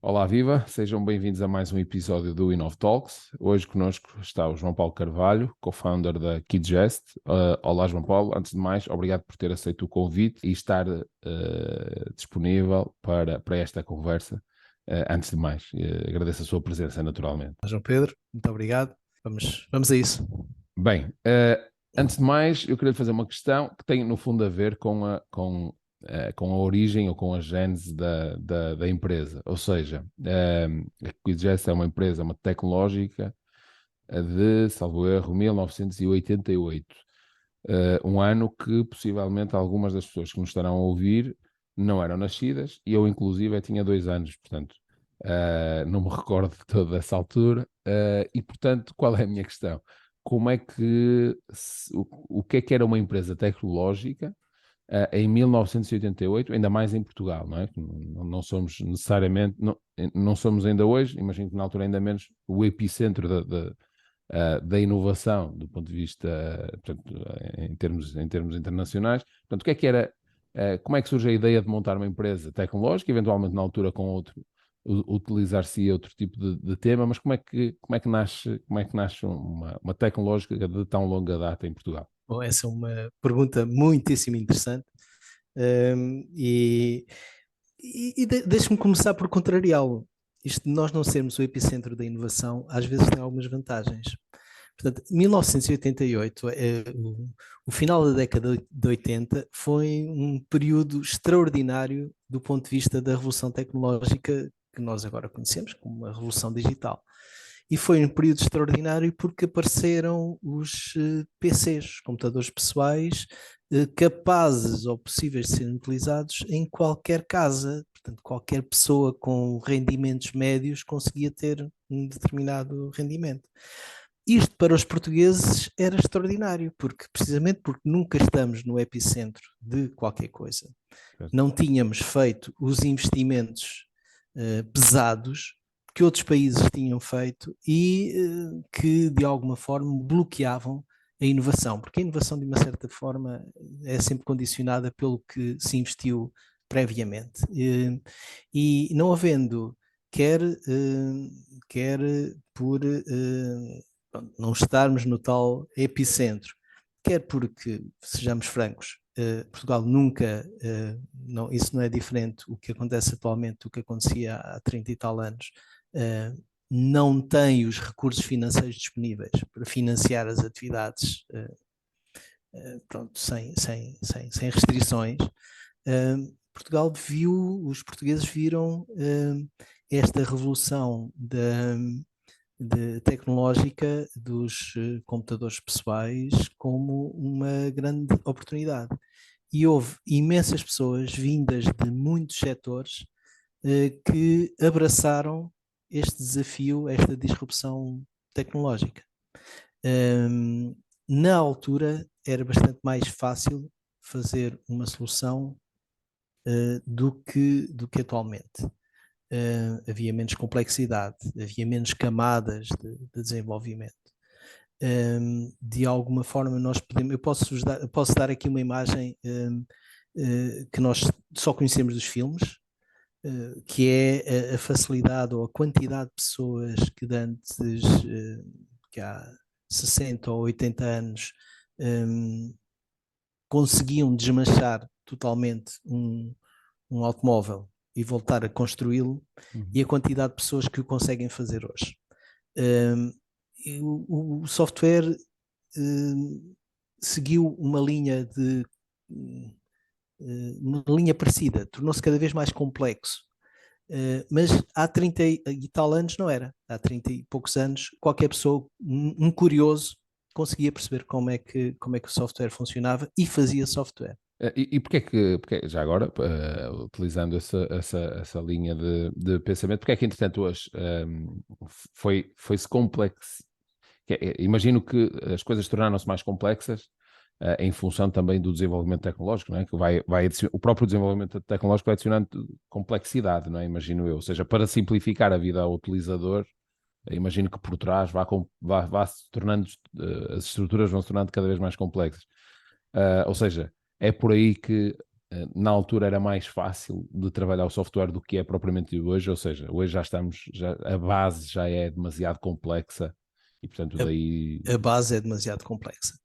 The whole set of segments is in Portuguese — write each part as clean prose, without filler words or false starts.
Olá, viva! Sejam bem-vindos a mais um episódio do Innov Talks. Hoje connosco está o João Paulo Carvalho, co-founder da KidGest. Olá, João Paulo. Antes de mais, obrigado por ter aceito o convite e estar disponível para esta conversa. Antes de mais, agradeço a sua presença, naturalmente. João Pedro, muito obrigado. Vamos a isso. Bem, antes de mais, eu queria fazer uma questão que tem, no fundo, a ver com a origem ou com a gênese da empresa. Ou seja, a QuizJet é uma empresa tecnológica de, salvo erro, 1988. Um ano que possivelmente algumas das pessoas que nos estarão a ouvir não eram nascidas e eu, inclusive, tinha 2 anos, portanto, não me recordo de toda essa altura. E, portanto, qual é a minha questão? Como é que, o que é que era uma empresa tecnológica em 1988, ainda mais em Portugal, não é? Não somos necessariamente, não somos ainda hoje, imagino que na altura ainda menos, o epicentro da inovação do ponto de vista, portanto, em termos internacionais. Portanto, o que é que era, como é que surge a ideia de montar uma empresa tecnológica, eventualmente na altura com utilizar-se outro tipo de tema, mas como é que nasce uma tecnológica de tão longa data em Portugal? Bom, essa é uma pergunta muitíssimo interessante. Deixe-me começar por contrariá-lo. Isto de nós não sermos o epicentro da inovação, às vezes tem algumas vantagens. Portanto, 1988, o final da década de 80, foi um período extraordinário do ponto de vista da revolução tecnológica que nós agora conhecemos como a revolução digital. E foi um período extraordinário porque apareceram os PCs, computadores pessoais, capazes ou possíveis de serem utilizados em qualquer casa. Portanto, qualquer pessoa com rendimentos médios conseguia ter um determinado rendimento. Isto para os portugueses era extraordinário, precisamente porque nunca estamos no epicentro de qualquer coisa. Certo. Não tínhamos feito os investimentos pesados que outros países tinham feito e que de alguma forma bloqueavam a inovação, porque a inovação de uma certa forma é sempre condicionada pelo que se investiu previamente. E não havendo quer por não estarmos no tal epicentro, quer porque, sejamos francos, Portugal nunca, isso não é diferente o que acontece atualmente do que acontecia há 30 e tal anos, não tem os recursos financeiros disponíveis para financiar as atividades pronto, sem restrições. Os portugueses viram esta revolução tecnológica dos computadores pessoais como uma grande oportunidade. E houve imensas pessoas vindas de muitos setores que abraçaram este desafio, esta disrupção tecnológica. Na altura era bastante mais fácil fazer uma solução do que atualmente. Havia menos complexidade, havia menos camadas de desenvolvimento. De alguma forma eu posso dar aqui uma imagem que nós só conhecemos dos filmes, que é a facilidade ou a quantidade de pessoas que antes, que há 60 ou 80 anos, conseguiam desmanchar totalmente um automóvel e voltar a construí-lo, e a quantidade de pessoas que o conseguem fazer hoje. O software seguiu uma linha parecida, tornou-se cada vez mais complexo. Mas há 30 e tal anos não era. Há 30 e poucos anos, qualquer pessoa, um curioso, conseguia perceber como é que o software funcionava e fazia software. E porque já agora, utilizando essa linha de pensamento, porque é que, entretanto, hoje foi-se complexo? Imagino que as coisas tornaram-se mais complexas em função também do desenvolvimento tecnológico, não é? Que o próprio desenvolvimento tecnológico vai adicionando complexidade, não é? Imagino eu. Ou seja, para simplificar a vida ao utilizador, imagino que por trás vá se tornando, as estruturas vão se tornando cada vez mais complexas. Ou seja, é por aí que na altura era mais fácil de trabalhar o software do que é propriamente hoje, ou seja, hoje a base já é demasiado complexa e portanto daí... A base é demasiado complexa.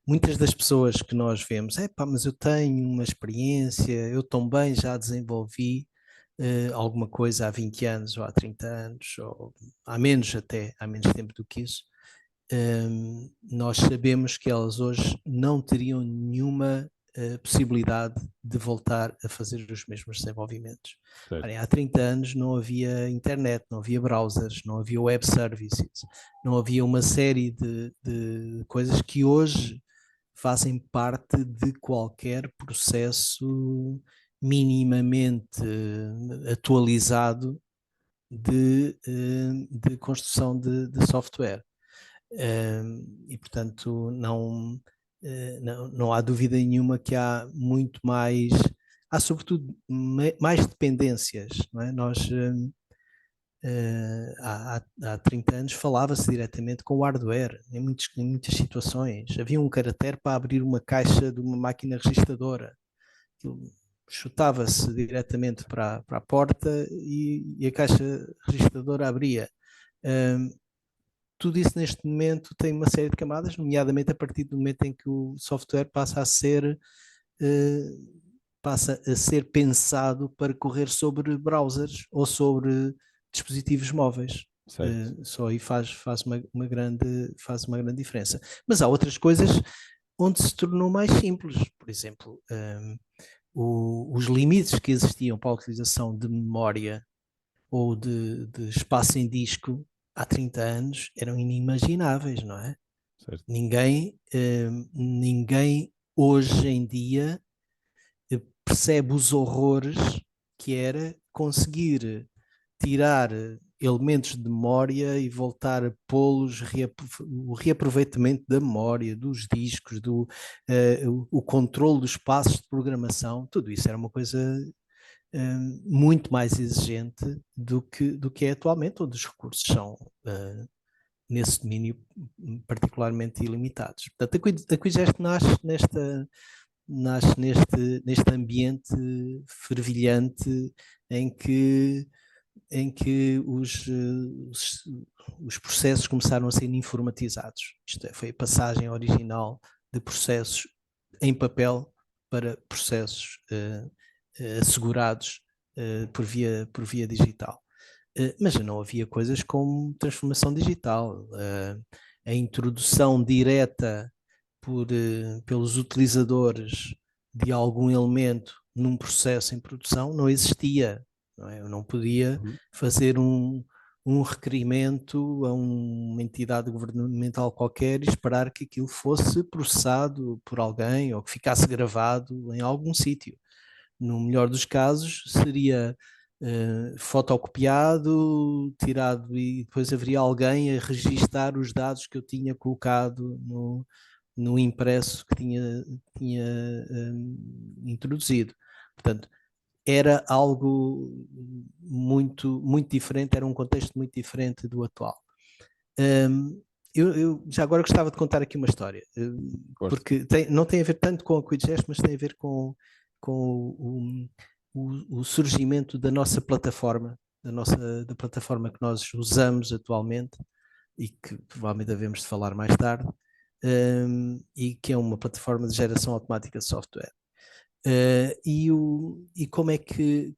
Muitas das pessoas que nós vemos, mas eu tenho uma experiência, eu também já desenvolvi alguma coisa há 20 anos ou há 30 anos, ou há menos até, há menos tempo do que isso. Nós sabemos que elas hoje não teriam nenhuma possibilidade de voltar a fazer os mesmos desenvolvimentos. Olha, há 30 anos não havia internet, não havia browsers, não havia web services, não havia uma série de coisas que hoje fazem parte de qualquer processo minimamente atualizado de construção de software. E, portanto, não há dúvida nenhuma que há muito mais, há sobretudo mais dependências, não é? Há 30 anos falava-se diretamente com o hardware, em muitas situações. Havia um caractere para abrir uma caixa de uma máquina registradora. Chutava-se diretamente para a porta e a caixa registradora abria. Tudo isso neste momento tem uma série de camadas, nomeadamente a partir do momento em que o software passa a ser pensado para correr sobre browsers ou sobre dispositivos móveis. Só aí faz uma grande diferença. Mas há outras coisas onde se tornou mais simples. Por exemplo, os limites que existiam para a utilização de memória ou de espaço em disco há 30 anos eram inimagináveis, não é? Certo. Ninguém hoje em dia percebe os horrores que era conseguir tirar elementos de memória e voltar a pô-los, o reaproveitamento da memória, dos discos, o controle dos passos de programação, tudo isso era uma coisa muito mais exigente do que é atualmente, onde os recursos são, nesse domínio, particularmente ilimitados. Portanto, a Quigest nasce neste ambiente fervilhante em que os processos começaram a ser informatizados. Isto foi a passagem original de processos em papel para processos assegurados por via digital. Mas já não havia coisas como transformação digital, a introdução direta pelos utilizadores de algum elemento num processo em produção não existia. Não é? Eu não podia fazer um requerimento a uma entidade governamental qualquer e esperar que aquilo fosse processado por alguém ou que ficasse gravado em algum sítio. No melhor dos casos, seria fotocopiado, tirado e depois haveria alguém a registar os dados que eu tinha colocado no impresso que tinha introduzido. Portanto, era algo muito, muito diferente, era um contexto muito diferente do atual. Eu já agora gostava de contar aqui uma história, porque não tem a ver tanto com a Quigest, mas tem a ver com o surgimento da nossa plataforma, da plataforma que nós usamos atualmente e que provavelmente devemos de falar mais tarde, e que é uma plataforma de geração automática de software. E como é que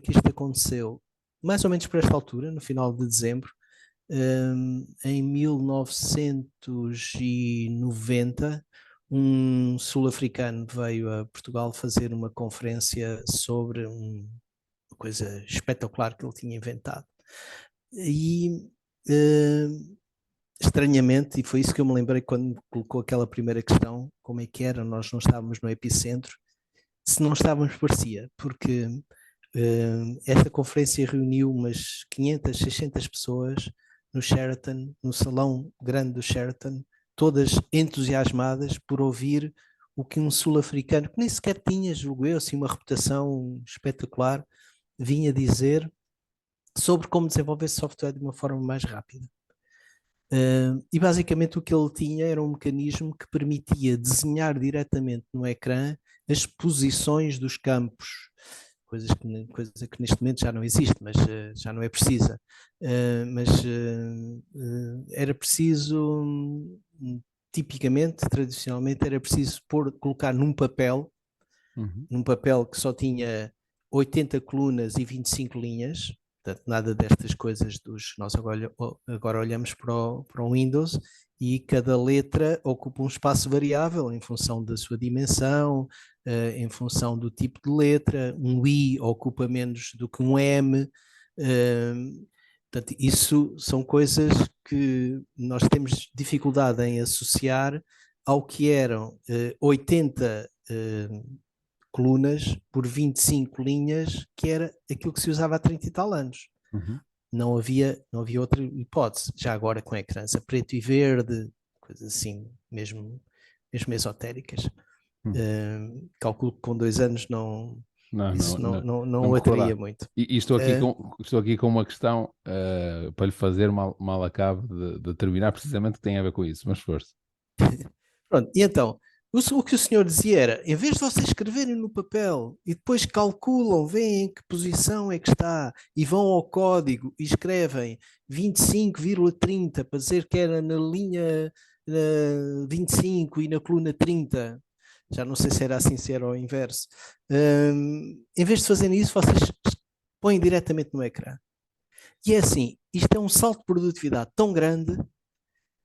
isto aconteceu? Mais ou menos por esta altura, no final de dezembro, em 1990, um sul-africano veio a Portugal fazer uma conferência sobre uma coisa espetacular que ele tinha inventado. E estranhamente, e foi isso que eu me lembrei quando me colocou aquela primeira questão, como é que era, nós não estávamos no epicentro, se não estávamos parecia, porque esta conferência reuniu umas 500, 600 pessoas no Sheraton, no salão grande do Sheraton, todas entusiasmadas por ouvir o que um sul-africano, que nem sequer tinha, julgo eu, assim, uma reputação espetacular, vinha dizer sobre como desenvolver software de uma forma mais rápida. E basicamente o que ele tinha era um mecanismo que permitia desenhar diretamente no ecrã as posições dos campos, coisa que neste momento já não existe, mas já não é precisa. Era preciso, tipicamente, tradicionalmente, era preciso colocar Uhum. num papel que só tinha 80 colunas e 25 linhas, portanto, nada destas coisas dos. Nós agora olhamos para o Windows e cada letra ocupa um espaço variável em função da sua dimensão, em função do tipo de letra. Um I ocupa menos do que um M. Portanto, isso são coisas que nós temos dificuldade em associar ao que eram 80 colunas por 25 linhas, que era aquilo que se usava há 30 e tal anos. Uhum. Não havia outra hipótese. Já agora com ecrãs a preto e verde, coisas assim, mesmo esotéricas. Uhum. Calculo que com 2 anos Não, não, isso não, não não o correrá. atraía muito. E estou aqui com uma questão para lhe fazer mal acabe de terminar, precisamente que tem a ver com isso, mas força. Pronto, e então, o que o senhor dizia era, em vez de vocês escreverem no papel e depois calculam, veem em que posição é que está e vão ao código e escrevem 25,30 para dizer que era na linha 25 e na coluna 30, já não sei se era assim, se era ao inverso. Em vez de fazerem isso, vocês põem diretamente no ecrã. E é assim, isto é um salto de produtividade tão grande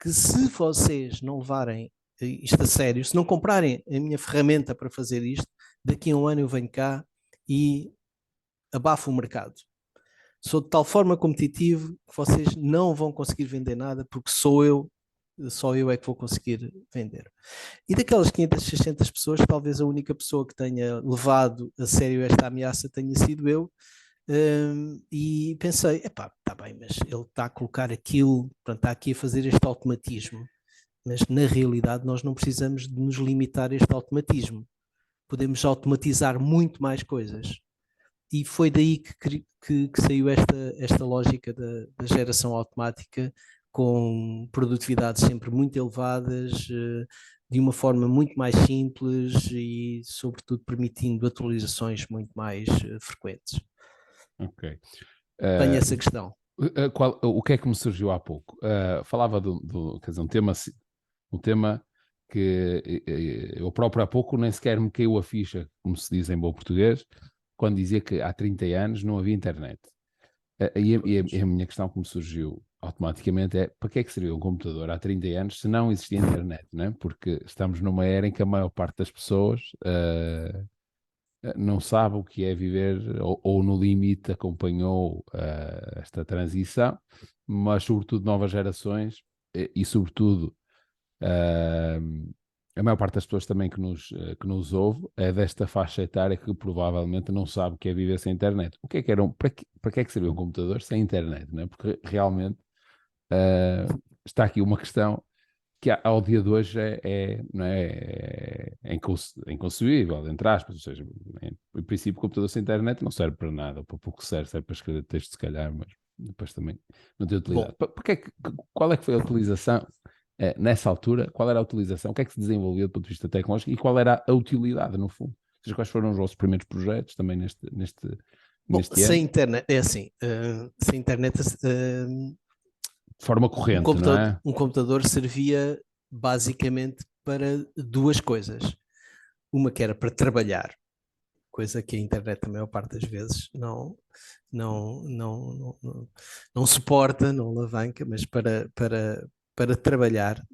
que se vocês não levarem isto a sério, se não comprarem a minha ferramenta para fazer isto, daqui a um ano eu venho cá e abafo o mercado. Sou de tal forma competitivo que vocês não vão conseguir vender nada porque só eu é que vou conseguir vender. E daquelas 500, 600 pessoas, talvez a única pessoa que tenha levado a sério esta ameaça tenha sido eu. E pensei, epá, está bem, mas ele está a colocar aquilo, portanto, está aqui a fazer este automatismo. Mas na realidade nós não precisamos de nos limitar a este automatismo. Podemos automatizar muito mais coisas. E foi daí que saiu esta lógica da geração automática, com produtividades sempre muito elevadas, de uma forma muito mais simples e, sobretudo, permitindo atualizações muito mais frequentes. Ok. Tenho Eh, essa questão. o que é que me surgiu há pouco? Falava quer dizer, um tema que eu próprio há pouco nem sequer me caiu a ficha, como se diz em bom português, quando dizia que há 30 anos não havia internet. E a minha questão que me surgiu automaticamente é para que é que servia um computador há 30 anos se não existia internet, não é? Porque estamos numa era em que a maior parte das pessoas não sabe o que é viver, ou no limite acompanhou esta transição, mas sobretudo novas gerações e sobretudo a maior parte das pessoas também que nos ouve é desta faixa etária que provavelmente não sabe o que é viver sem internet. O que é que para que é que seria um computador sem internet, não é? Porque realmente está aqui uma questão que ao dia de hoje não é inconcebível, entre aspas, ou seja, em princípio o computador sem internet não serve para nada, para pouco serve para escrever texto se calhar, mas depois também não tem utilidade. Bom, Qual é que foi a utilização, nessa altura, qual era a utilização, o que é que se desenvolveu do ponto de vista tecnológico e qual era a utilidade no fundo? Ou seja, quais foram os vossos primeiros projetos também bom, neste sem ano? internet, é assim, sem internet, De forma corrente, não é? um computador servia basicamente para duas coisas. Uma que era para trabalhar, coisa que a internet a maior parte das vezes não suporta, não alavanca, mas para trabalhar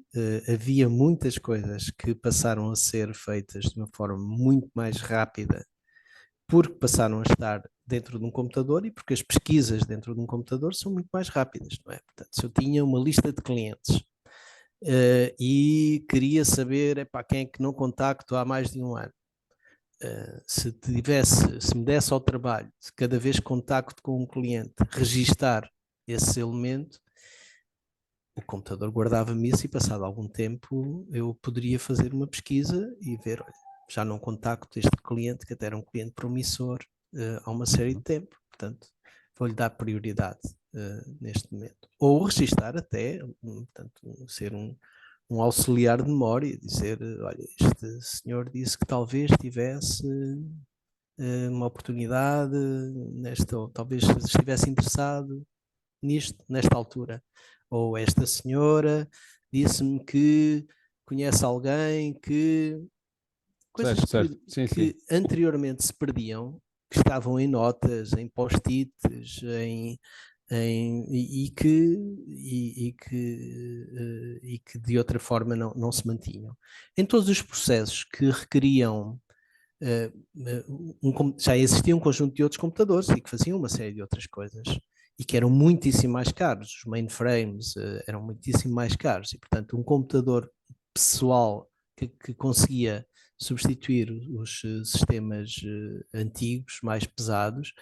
havia muitas coisas que passaram a ser feitas de uma forma muito mais rápida porque passaram a estar dentro de um computador e porque as pesquisas dentro de um computador são muito mais rápidas, não é? Portanto, se eu tinha uma lista de clientes e queria saber epá, quem é que não contacto há mais de um ano, se me desse ao trabalho, se cada vez que contacto com um cliente, registar esse elemento, o computador guardava-me isso e passado algum tempo eu poderia fazer uma pesquisa e ver, olha, já não contacto este cliente, que até era um cliente promissor, há uma série de tempo, portanto, vou-lhe dar prioridade. neste momento. Ou registar até, portanto, ser um auxiliar de memória, dizer, olha, este senhor disse que talvez tivesse uma oportunidade nesta, ou talvez estivesse interessado nisto, nesta altura. Ou esta senhora disse-me que conhece alguém que... Coisas Certo, certo. Sim, sim. que anteriormente se perdiam, que estavam em notas, em post-its, e que de outra forma não se mantinham. Em todos os processos que requeriam já existia um conjunto de outros computadores e que faziam uma série de outras coisas e que eram muitíssimo mais caros. Os mainframes eram muitíssimo mais caros e, portanto, um computador pessoal que conseguia substituir os sistemas antigos, mais pesados,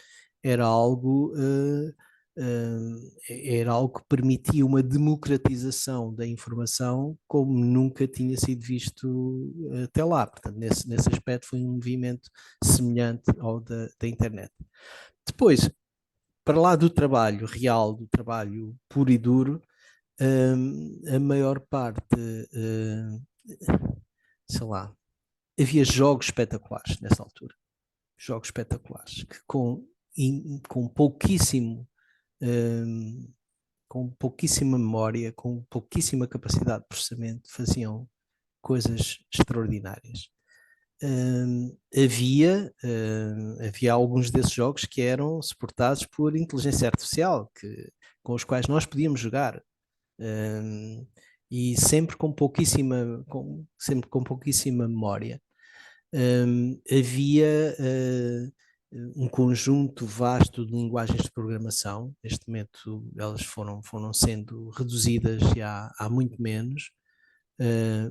era algo era algo que permitia uma democratização da informação como nunca tinha sido visto até lá. Portanto, nesse aspecto foi um movimento semelhante ao da internet. Depois, para lá do trabalho real, do trabalho puro e duro, a maior parte, sei lá, havia jogos espetaculares nessa altura. Jogos espetaculares, que com pouquíssimo com pouquíssima memória, com pouquíssima capacidade de processamento, faziam coisas extraordinárias. Havia alguns desses jogos que eram suportados por inteligência artificial, com os quais nós podíamos jogar. E sempre com pouquíssima memória. Havia um conjunto vasto de linguagens de programação. Neste momento elas foram sendo reduzidas já há muito menos,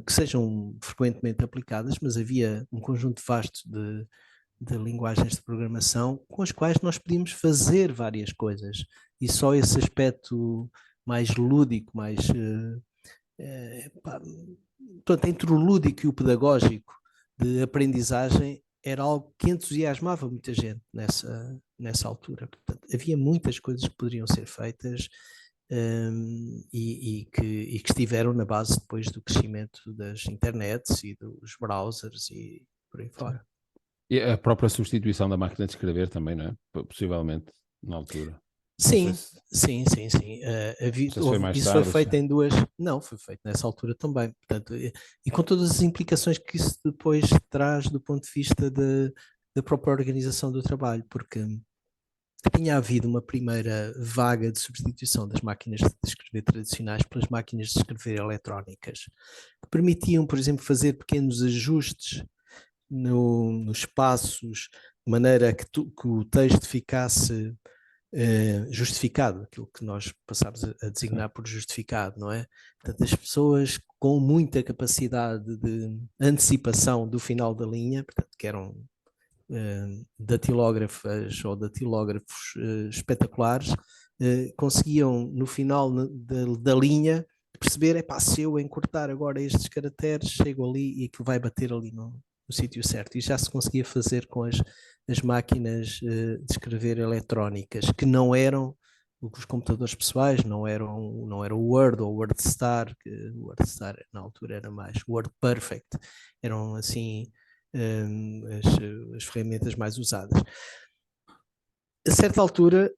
que sejam frequentemente aplicadas, mas havia um conjunto vasto de linguagens de programação com as quais nós podíamos fazer várias coisas. E só esse aspecto mais lúdico, portanto, entre o lúdico e o pedagógico de aprendizagem era algo que entusiasmava muita gente nessa altura. Portanto, havia muitas coisas que poderiam ser feitas e que estiveram na base depois do crescimento das internets e dos browsers e por aí fora. E a própria substituição da máquina de escrever também, não é? Possivelmente, na altura. Sim, Se sim. foi mais Isso tarde, foi feito em duas. Não, foi feito nessa altura também. Portanto, e com todas as implicações que isso depois traz do ponto de vista da própria organização do trabalho, porque tinha havido uma primeira vaga de substituição das máquinas de escrever tradicionais pelas máquinas de escrever eletrónicas, que permitiam, por exemplo, fazer pequenos ajustes nos espaços, de maneira que o texto ficasse justificado, aquilo que nós passámos a designar por justificado, não é? Portanto, as pessoas com muita capacidade de antecipação do final da linha, portanto, que eram datilógrafas ou datilógrafos espetaculares, conseguiam no final da linha perceber, se eu encurtar agora estes caracteres, chego ali e aquilo vai bater ali no sítio certo. E já se conseguia fazer com as máquinas de escrever eletrónicas, que não eram os computadores pessoais, não era o Word ou o WordStar, que o WordStar na altura era mais WordPerfect, eram assim as ferramentas mais usadas. A certa altura,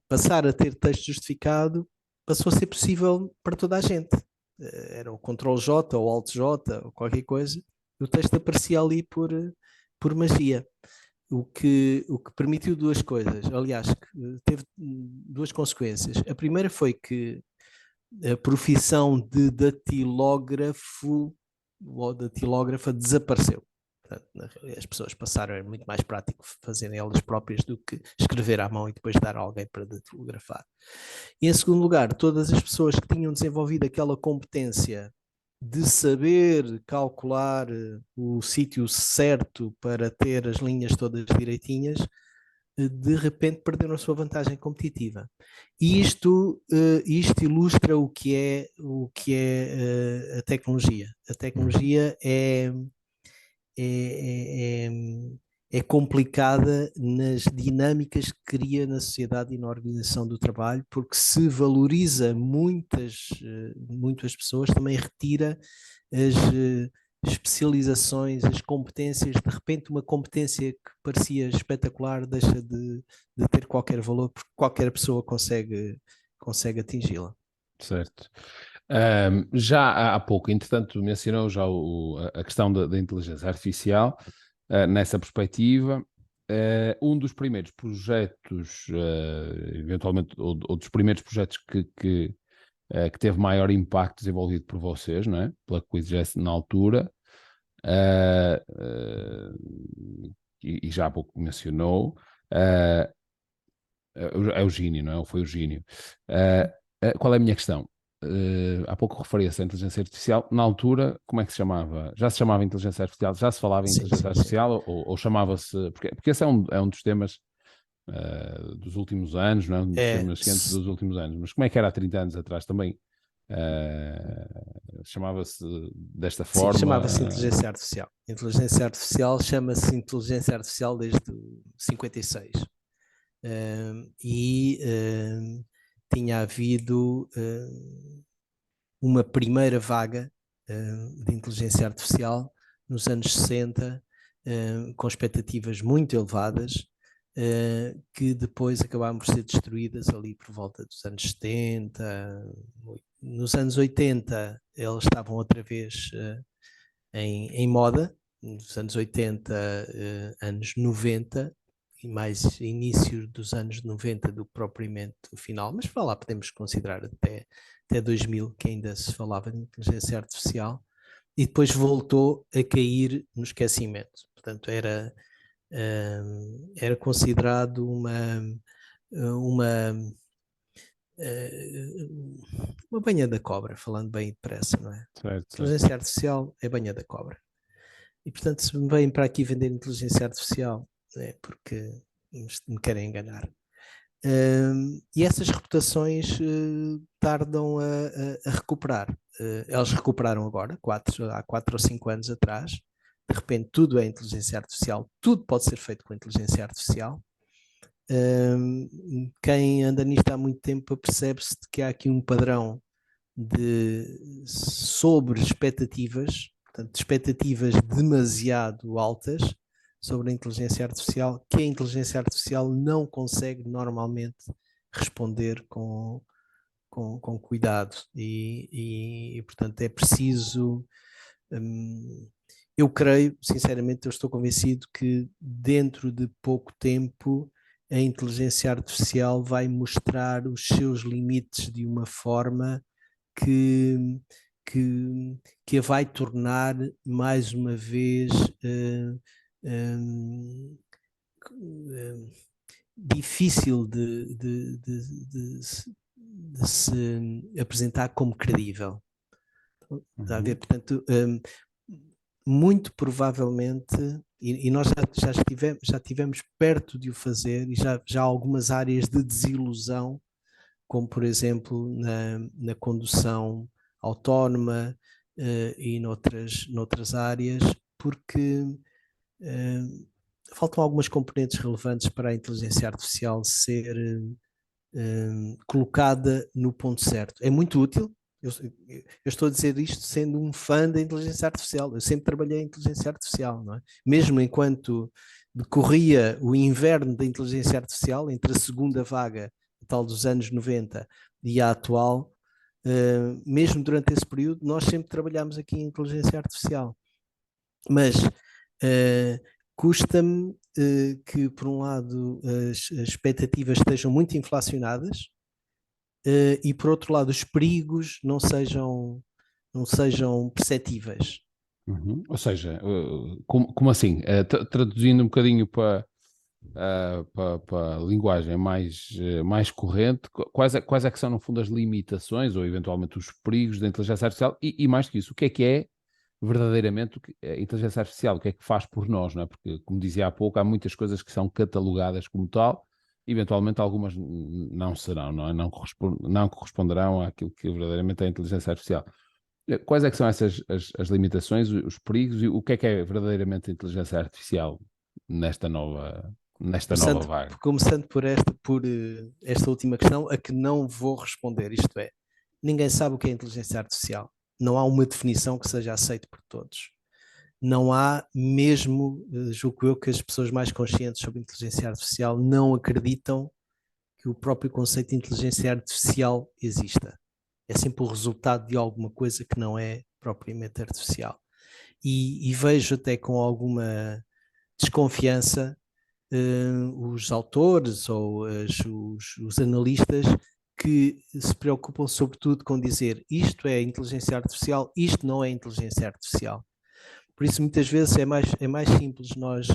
passar a ter texto justificado passou a ser possível para toda a gente. Era o Ctrl+J ou Alt+J ou qualquer coisa, o texto aparecia ali por magia. O que permitiu duas coisas, aliás, teve duas consequências. A primeira foi que a profissão de datilógrafo ou datilógrafa desapareceu. As pessoas passaram, é muito mais prático fazerem elas próprias do que escrever à mão e depois dar a alguém para datilografar. E em segundo lugar, todas as pessoas que tinham desenvolvido aquela competência de saber calcular o sítio certo para ter as linhas todas direitinhas, de repente perderam a sua vantagem competitiva. E isto ilustra o que é a tecnologia. A tecnologia é é complicada nas dinâmicas que cria na sociedade e na organização do trabalho, porque se valoriza muitas pessoas, também retira as especializações, as competências. De repente, uma competência que parecia espetacular deixa de ter qualquer valor, porque qualquer pessoa consegue atingi-la. Certo. Já há pouco, entretanto, mencionou já a questão da inteligência artificial, nessa perspectiva. Um dos primeiros projetos, eventualmente, ou dos primeiros projetos que teve maior impacto desenvolvido por vocês, não é? Pela QuizJet na altura, e já há pouco mencionou, é o Gínio, não é? Ou foi o Gínio. Qual é a minha questão? Há pouco referia-se à inteligência artificial. Na altura, como é que se chamava? Já se chamava inteligência artificial? Já se falava em Sim, inteligência sim, sim. artificial? Ou chamava-se... Porque esse é um dos temas dos últimos anos, não é? Um dos É, temas quentes dos últimos anos. Mas como é que era há 30 anos atrás também? Chamava-se desta sim, forma? chamava-se inteligência artificial. Inteligência artificial chama-se inteligência artificial desde 56. Tinha havido uma primeira vaga de inteligência artificial nos anos 60, com expectativas muito elevadas, que depois acabaram por ser destruídas ali por volta dos anos 70. Nos anos 80, elas estavam outra vez em moda. Nos anos 80, anos 90, e mais início dos anos 90 do que propriamente o final, mas para lá podemos considerar até 2000, que ainda se falava de inteligência artificial, e depois voltou a cair no esquecimento. Portanto, era considerado uma, uma banha da cobra, falando bem depressa, não é? Certo, certo. Inteligência artificial é banha da cobra. E portanto, se me vêm para aqui vender inteligência artificial, é porque me querem enganar. E essas reputações tardam a recuperar. Elas recuperaram agora, há 4 ou 5 anos atrás. De repente, tudo é inteligência artificial, tudo pode ser feito com inteligência artificial. Quem anda nisto há muito tempo percebe-se de que há aqui um padrão sobre expectativas, portanto, expectativas demasiado altas sobre a inteligência artificial, que a inteligência artificial não consegue normalmente responder com cuidado. Portanto, é preciso. Eu creio, sinceramente, eu estou convencido que dentro de pouco tempo a inteligência artificial vai mostrar os seus limites de uma forma que, que a vai tornar mais uma vez difícil de se apresentar como credível. Está a ver? Portanto, muito provavelmente, e nós já tivemos perto de o fazer, e já há algumas áreas de desilusão, como por exemplo na condução autónoma e noutras áreas, porque faltam algumas componentes relevantes para a inteligência artificial ser colocada no ponto certo. É muito útil. Eu estou a dizer isto sendo um fã da inteligência artificial. Eu sempre trabalhei em inteligência artificial, não é? Mesmo enquanto decorria o inverno da inteligência artificial, entre a segunda vaga, tal dos anos 90, e a atual, mesmo durante esse período, nós sempre trabalhámos aqui em inteligência artificial. Mas custa-me que, por um lado, as expectativas estejam muito inflacionadas e, por outro lado, os perigos não sejam perceptíveis. Ou seja, como assim? Traduzindo um bocadinho para a linguagem mais corrente, quais é que são, no fundo, as limitações ou, eventualmente, os perigos da inteligência artificial? E mais que isso, o que é verdadeiramente a inteligência artificial? O que é que faz por nós, não é? Porque, como dizia há pouco, há muitas coisas que são catalogadas como tal, eventualmente algumas não serão, não é? Não corresponderão àquilo que verdadeiramente é a inteligência artificial. Quais é que são essas as limitações, os perigos e o que é verdadeiramente a inteligência artificial? nesta nova vaga? Começando por esta última questão, a que não vou responder, isto é, ninguém sabe o que é inteligência artificial. Não há uma definição que seja aceita por todos. Não há mesmo, julgo eu, que as pessoas mais conscientes sobre inteligência artificial não acreditam que o próprio conceito de inteligência artificial exista. É sempre o resultado de alguma coisa que não é propriamente artificial. E vejo até com alguma desconfiança os autores ou os analistas que se preocupam sobretudo com dizer isto é inteligência artificial, isto não é inteligência artificial. Por isso, muitas vezes é mais simples nós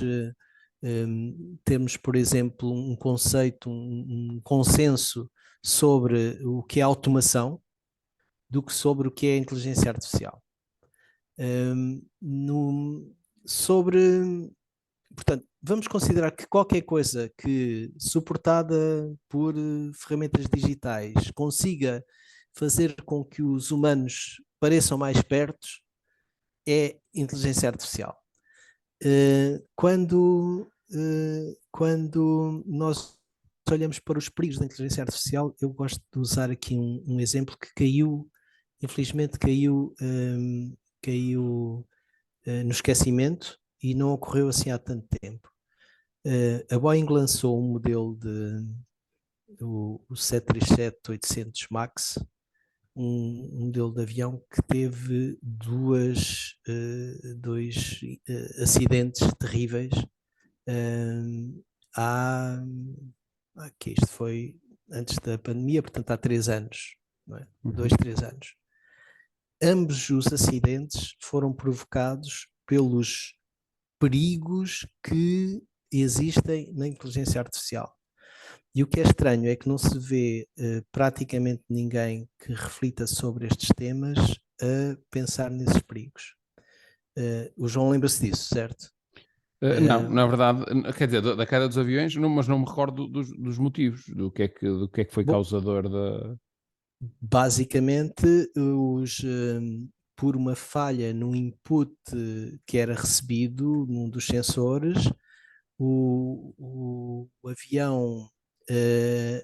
termos, por exemplo, um conceito, um consenso sobre o que é automação do que sobre o que é inteligência artificial. Sobre, portanto, vamos considerar que qualquer coisa que, suportada por ferramentas digitais, consiga fazer com que os humanos pareçam mais perto, é inteligência artificial. Quando nós olhamos para os perigos da inteligência artificial, eu gosto de usar aqui um exemplo que infelizmente caiu no esquecimento e não ocorreu assim há tanto tempo. A Boeing lançou um modelo o 737-800 MAX, um modelo de avião que teve dois acidentes terríveis. Que isto foi antes da pandemia, portanto há 3 anos, não é? 2, 3 anos. Ambos os acidentes foram provocados pelos perigos que existem na inteligência artificial. E o que é estranho é que não se vê praticamente ninguém que reflita sobre estes temas a pensar nesses perigos. O João lembra-se disso, certo? Não, na verdade, quer dizer, da queda dos aviões, mas não me recordo dos motivos, do que é que foi causador da... Basicamente, por uma falha no input que era recebido num dos sensores, o avião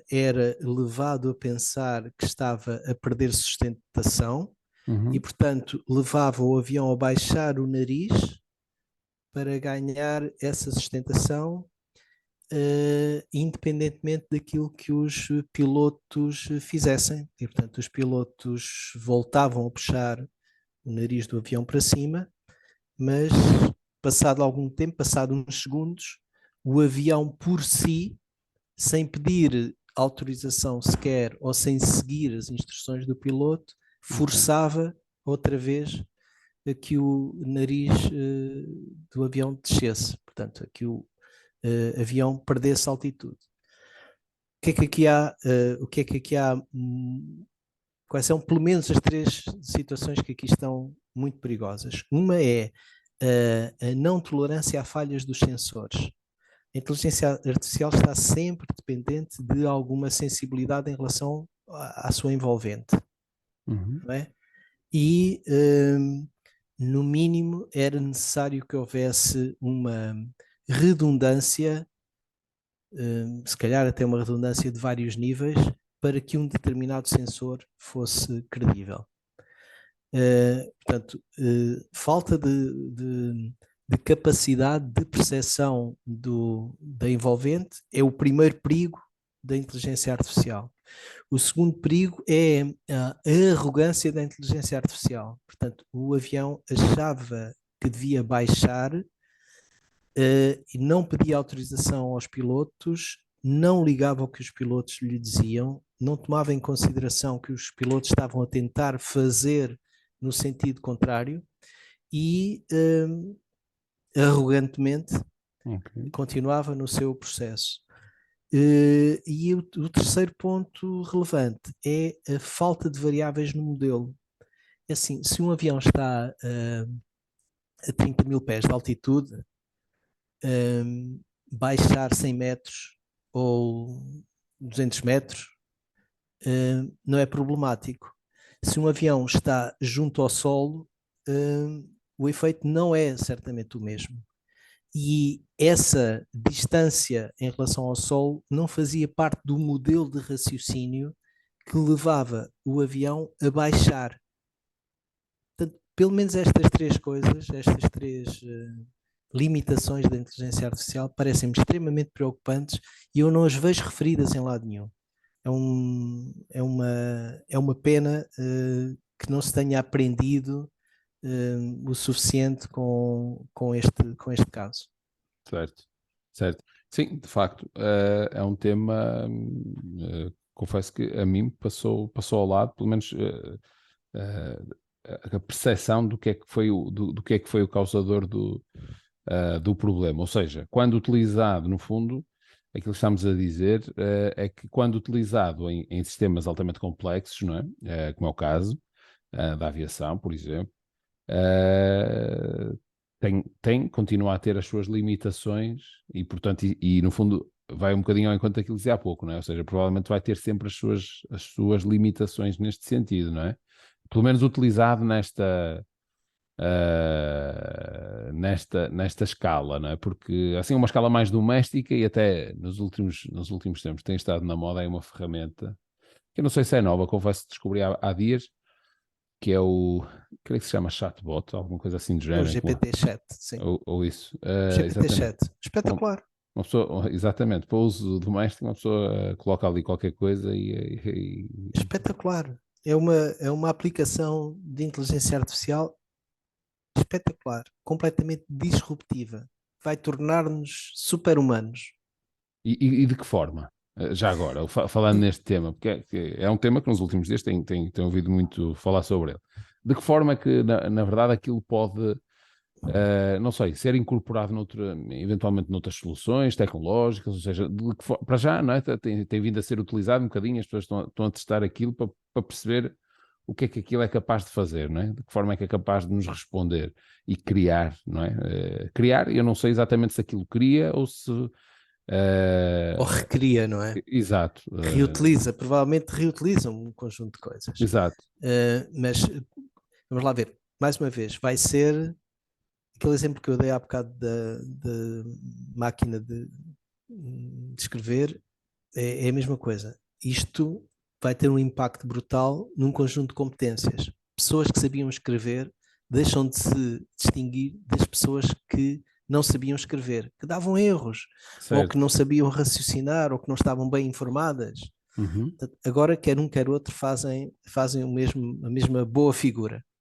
era levado a pensar que estava a perder sustentação e, portanto, levava o avião a baixar o nariz para ganhar essa sustentação, independentemente daquilo que os pilotos fizessem. E, portanto, os pilotos voltavam a puxar o nariz do avião para cima, mas passado algum tempo, passado uns segundos, o avião por si, sem pedir autorização sequer ou sem seguir as instruções do piloto, forçava outra vez a que o nariz do avião descesse, portanto, a que o avião perdesse altitude. O que é que aqui há? Quais são, pelo menos, as 3 situações que aqui estão muito perigosas? Uma é a não tolerância a falhas dos sensores. A inteligência artificial está sempre dependente de alguma sensibilidade em relação à sua envolvente. Não é? E, no mínimo, era necessário que houvesse uma redundância, se calhar até uma redundância de vários níveis, para que um determinado sensor fosse credível. Portanto, falta de capacidade de percepção da envolvente é o primeiro perigo da inteligência artificial. O segundo perigo é a arrogância da inteligência artificial. Portanto, o avião achava que devia baixar e não pedia autorização aos pilotos, não ligava ao que os pilotos lhe diziam, não tomava em consideração que os pilotos estavam a tentar fazer no sentido contrário e arrogantemente continuava no seu processo. E o terceiro ponto relevante é a falta de variáveis no modelo. É assim, se um avião está a 30 mil pés de altitude, baixar 100 metros ou 200 metros não é problemático. Se um avião está junto ao solo, o efeito não é certamente o mesmo. E essa distância em relação ao Sol não fazia parte do modelo de raciocínio que levava o avião a baixar. Portanto, pelo menos estas três coisas, estas três limitações da inteligência artificial parecem-me extremamente preocupantes e eu não as vejo referidas em lado nenhum. É uma pena que não se tenha aprendido o suficiente com este caso. Certo, certo. Sim, de facto, é um tema, confesso que a mim passou ao lado, pelo menos eh, a percepção do que é que foi do que é que foi o causador do problema. Ou seja, quando utilizado, no fundo, aquilo que estamos a dizer é que quando utilizado em sistemas altamente complexos, não é? Como é o caso da aviação, por exemplo, eh, continua a ter as suas limitações e, portanto, no fundo, vai um bocadinho ao encontro daquilo que dizia há pouco, não é? Ou seja, provavelmente vai ter sempre as suas limitações neste sentido, não é? Pelo menos utilizado nesta escala, não é? Porque, assim, uma escala mais doméstica e até nos últimos tempos tem estado na moda, é uma ferramenta que eu não sei se é nova, confesso que descobri há dias, que é creio que se chama chatbot, alguma coisa assim do É o género, GPT-7, sim. ou isso, exatamente. GPT-7, Uma, espetacular. uma pessoa, exatamente, para uso doméstico, uma pessoa coloca ali qualquer coisa Espetacular. É uma aplicação de inteligência artificial espetacular, completamente disruptiva. Vai tornar-nos super-humanos. e de que forma? Já agora, falando neste tema, porque é um tema que nos últimos dias tem ouvido muito falar sobre ele. De que forma é que, na verdade, aquilo pode, não sei, ser incorporado eventualmente noutras soluções tecnológicas, ou seja, para já, não é? Tem vindo a ser utilizado um bocadinho, as pessoas estão a testar aquilo para perceber o que é que aquilo é capaz de fazer, não é? De que forma é que é capaz de nos responder e criar, não é? Criar, eu não sei exatamente se aquilo cria ou se. Ou eh, recria, não é? exato, Reutiliza, provavelmente reutiliza um conjunto de coisas. exato. Mas vamos lá ver, mais uma vez, vai ser aquele exemplo que eu dei há bocado da máquina de escrever, é a mesma coisa. Isto vai ter um impacto brutal num conjunto de competências. Pessoas que sabiam escrever deixam de se distinguir das pessoas que não sabiam escrever, que davam erros, ou que Certo. não sabiam raciocinar, ou que não estavam bem informadas. Uhum. Portanto, agora, quer um, quer outro, fazem a mesma boa figura.